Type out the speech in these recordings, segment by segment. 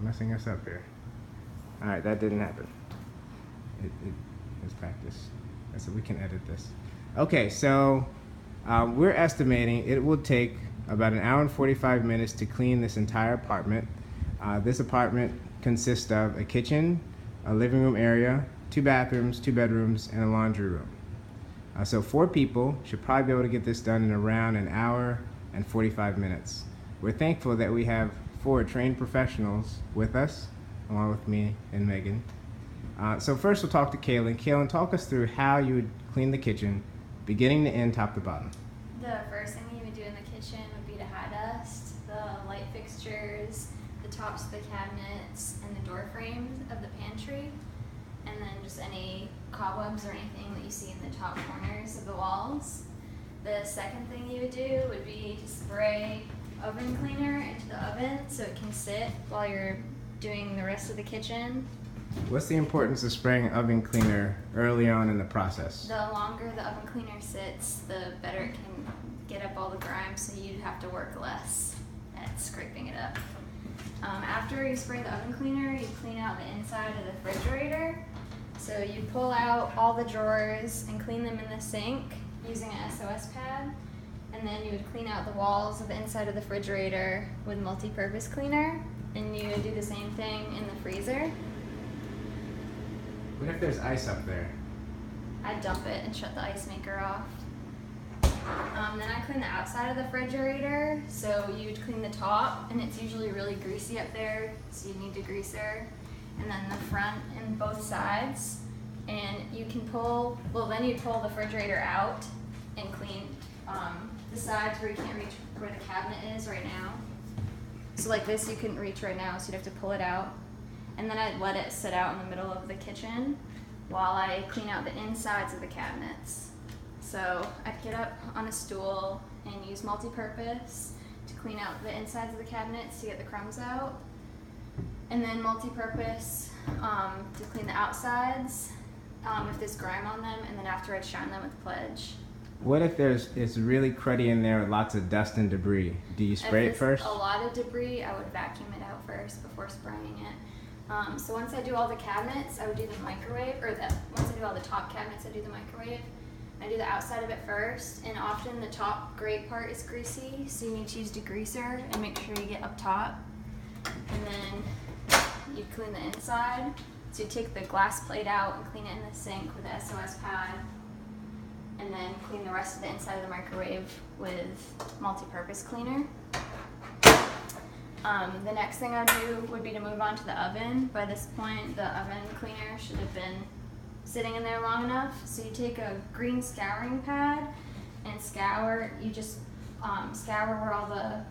messing us up here. All right, that didn't happen. It's practice. So we can edit this. Okay, so we're estimating it will take about an hour and 45 minutes to clean this entire apartment. This apartment consists of a kitchen, a living room area, 2 bathrooms, 2 bedrooms, and a laundry room. So 4 people should probably be able to get this done in around an hour and 45 minutes. We're thankful that we have 4 trained professionals with us, along with me and Megan. So first we'll talk to Kaylin. Kaylin, talk us through how you would clean the kitchen, beginning to end, top to bottom. The first thing you would do in the kitchen would be to high dust the light fixtures, the tops of the cabinets, and the door frames of the pantry, and then just any cobwebs or anything that you see in the top corners of the walls. The second thing you would do would be to spray oven cleaner into the oven so it can sit while you're doing the rest of the kitchen. What's the importance of spraying oven cleaner early on in the process? The longer the oven cleaner sits, the better it can get up all the grime, so you'd have to work less at scraping it up. After you spray the oven cleaner, you clean out the inside of the refrigerator. So you pull out all the drawers and clean them in the sink using an SOS pad. And then you would clean out the walls of the inside of the refrigerator with multi-purpose cleaner. And you would do the same thing in the freezer. What if there's ice up there? I'd dump it and shut the ice maker off. Then I clean the outside of the refrigerator. So you would clean the top, and it's usually really greasy up there, so you need a greaser. And then the front and both sides. And you can pull, then you pull the refrigerator out and clean the sides where you can't reach where the cabinet is right now. So like this you couldn't reach right now, so you'd have to pull it out. And then I'd let it sit out in the middle of the kitchen while I clean out the insides of the cabinets. So I'd get up on a stool and use multi-purpose to clean out the insides of the cabinets to get the crumbs out. And then multi-purpose to clean the outsides if there's grime on them, and then after I'd shine them with Pledge. What if it's really cruddy in there with lots of dust and debris? Do you spray it first? A lot of debris, I would vacuum it out first before spraying it. So once I do all the cabinets, I would do the microwave, once I do all the top cabinets, I do the microwave. I do the outside of it first, and often the top gray part is greasy, so you need to use degreaser and make sure you get up top. And then you clean the inside. So you take the glass plate out and clean it in the sink with the SOS pad, and then clean the rest of the inside of the microwave with multi-purpose cleaner. The next thing I do would be to move on to the oven. By this point, the oven cleaner should have been sitting in there long enough. So you take a green scouring pad and scour. You just scour where all the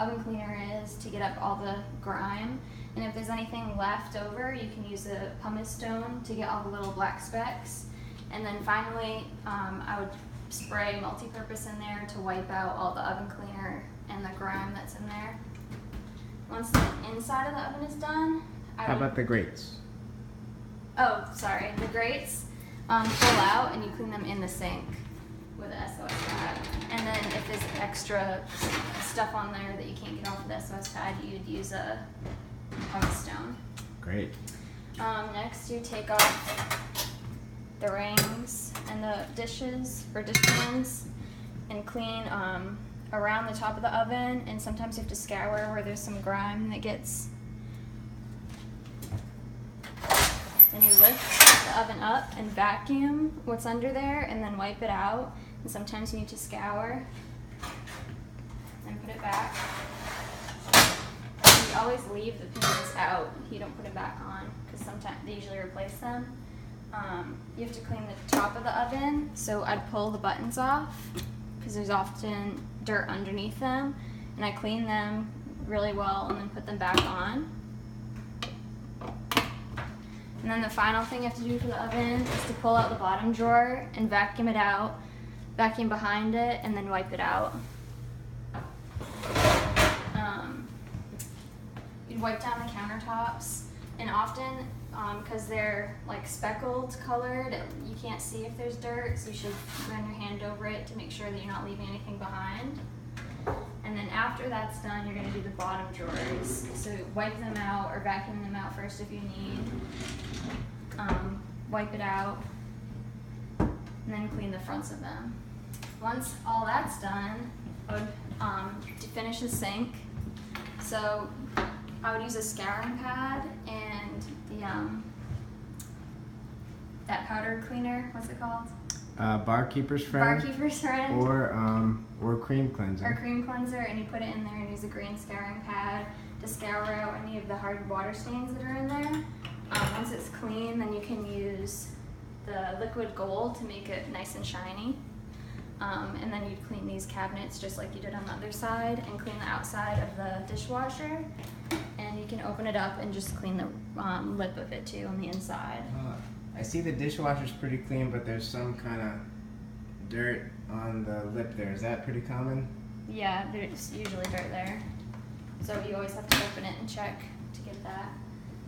oven cleaner is to get up all the grime. And if there's anything left over, you can use a pumice stone to get all the little black specks. And then finally, I would spray multi-purpose in there to wipe out all the oven cleaner and the grime that's in there. Once the inside of the oven is done, How about the grates? Oh, sorry. The grates pull out and you clean them in the sink with a SOS pad. And then if there's extra stuff on there that you can't get off the SOS pad, you'd use a pumice stone. Great. Next, you take off the rings and the dishes or dish pans and clean around the top of the oven, and sometimes you have to scour where there's some grime that gets. Then you lift the oven up and vacuum what's under there and then wipe it out. And sometimes you need to scour and put it back. You always leave the pins out. You don't put them back on because sometimes they usually replace them. You have to clean the top of the oven. So I'd pull the buttons off because there's often dirt underneath them. And I clean them really well and then put them back on. And then the final thing you have to do for the oven is to pull out the bottom drawer and vacuum it out, vacuum behind it, and then wipe it out. You'd wipe down the countertops, and often, because they're like speckled colored, you can't see if there's dirt, so you should run your hand over it to make sure that you're not leaving anything behind. And then after that's done, you're gonna do the bottom drawers. So wipe them out or vacuum them out first if you need. Wipe it out, and then clean the fronts of them. Once all that's done, I would to finish the sink. So I would use a scouring pad and the that powder cleaner. What's it called? Barkeeper's friend. Barkeeper's friend. Or cream cleanser. Or cream cleanser, and you put it in there and use a green scouring pad to scour out any of the hard water stains that are in there. Once it's clean, then you can use the liquid gold to make it nice and shiny. And then you'd clean these cabinets just like you did on the other side and clean the outside of the dishwasher. And you can open it up and just clean the lip of it too on the inside. I see the dishwasher's pretty clean, but there's some kind of dirt on the lip there. Is that pretty common? Yeah, there's usually dirt there. So you always have to open it and check to get that.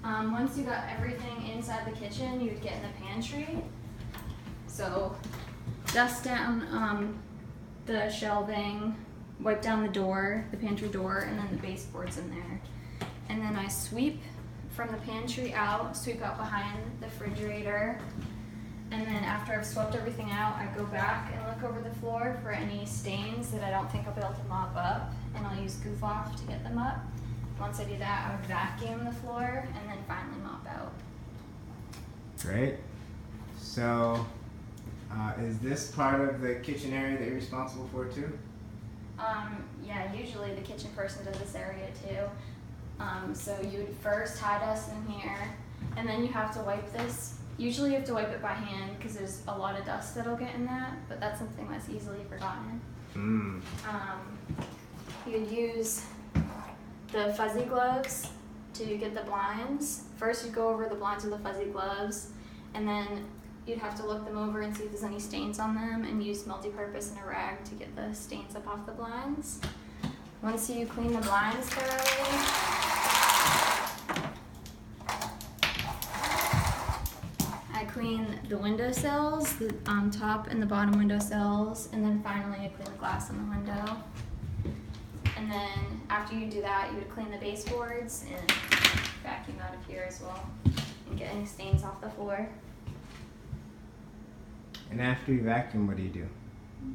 Once you got everything inside the kitchen, you'd get in the pantry. So dust down the shelving, wipe down the door, the pantry door, and then the baseboards in there. And then I sweep from the pantry out, sweep out behind the refrigerator. And then after I've swept everything out, I go back and look over the floor for any stains that I don't think I'll be able to mop up, and I'll use Goof Off to get them up. Once I do that, I would vacuum the floor and then finally mop out. Great. So, is this part of the kitchen area that you're responsible for too? Yeah, usually the kitchen person does this area too. So you would first tie dust in here, and then you have to wipe this. Usually you have to wipe it by hand because there's a lot of dust that'll get in that, but that's something that's easily forgotten. You'd use the fuzzy gloves to get the blinds. First you'd go over the blinds with the fuzzy gloves, and then you'd have to look them over and see if there's any stains on them, and use multi-purpose and a rag to get the stains up off the blinds. Once you clean the blinds thoroughly, I clean the windowsills, the top and the bottom windowsills, and then finally I clean the glass in the window. And then after you do that, you would clean the baseboards and vacuum out of here as well, and get any stains off the floor. And after you vacuum, what do you do?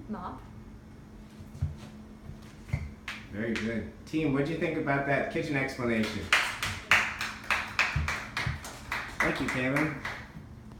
Mop. Very good. Team, what do you think about that kitchen explanation? Thank you, Kaylin.